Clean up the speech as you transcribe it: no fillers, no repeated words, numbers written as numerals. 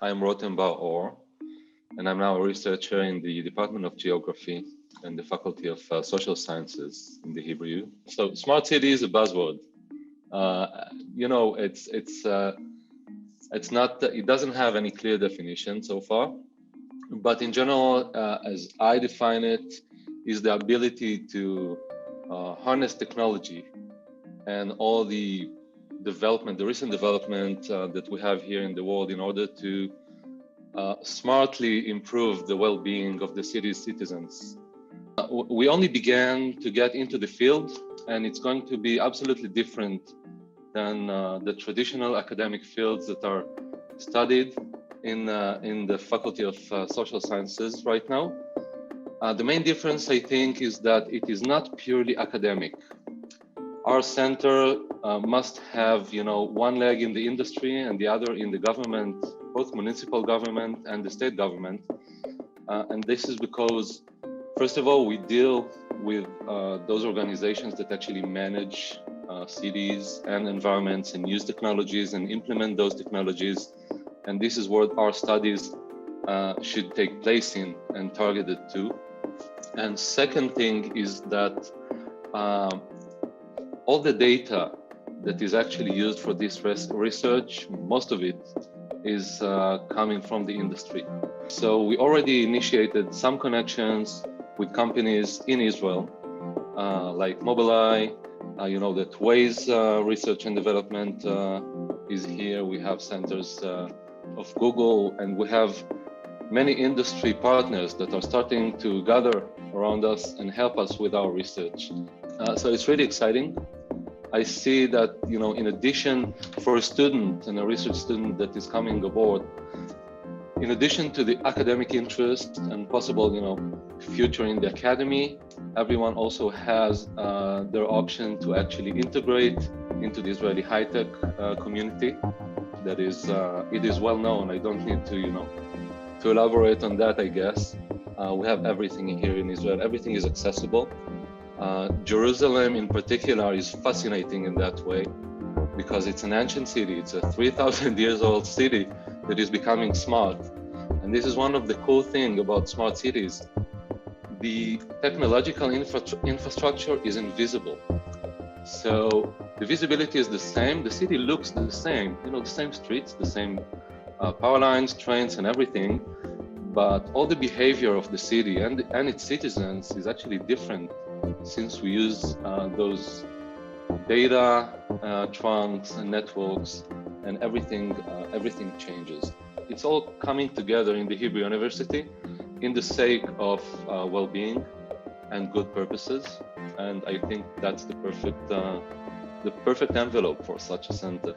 I'm Rotem Bar-Or, and I'm now a researcher in the Department of Geography and the Faculty of Social Sciences in the Hebrew. So smart city is a buzzword. It doesn't have any clear definition so far, but in general, as I define it, is the ability to harness technology and all the recent development that we have here in the world in order to smartly improve the well-being of the city's citizens. We only began to get into the field, and it's going to be absolutely different than the traditional academic fields that are studied in the Faculty of Social Sciences right now. The main difference, I think, is that it is not purely academic. Our center must have, one leg in the industry and the other in the government, both municipal government and the state government. And this is because, first of all, we deal with those organizations that actually manage cities and environments and use technologies and implement those technologies. And this is where our studies should take place in and targeted to. And second thing is that all the data that is actually used for this research, most of it is coming from the industry. So we already initiated some connections with companies in Israel, like Mobileye, that Waze research and development is here. We have centers of Google, and we have many industry partners that are starting to gather around us and help us with our research. So it's really exciting. I see that, in addition, for a student and a research student that is coming aboard, in addition to the academic interest and possible, future in the academy, everyone also has their option to actually integrate into the Israeli high-tech community. That is, it is well known. I don't need to elaborate on that, I guess. We have everything here in Israel. Everything is accessible. Jerusalem in particular is fascinating in that way because it's an ancient city. It's a 3,000 years old city that is becoming smart. And this is one of the cool things about smart cities. The technological infrastructure is invisible. So the visibility is the same. The city looks the same, the same streets, the same power lines, trains, and everything. But all the behavior of the city and its citizens is actually different since we use those data trunks and networks, and everything changes. It's all coming together in the Hebrew University in the sake of well-being and good purposes. And I think that's the perfect envelope for such a center.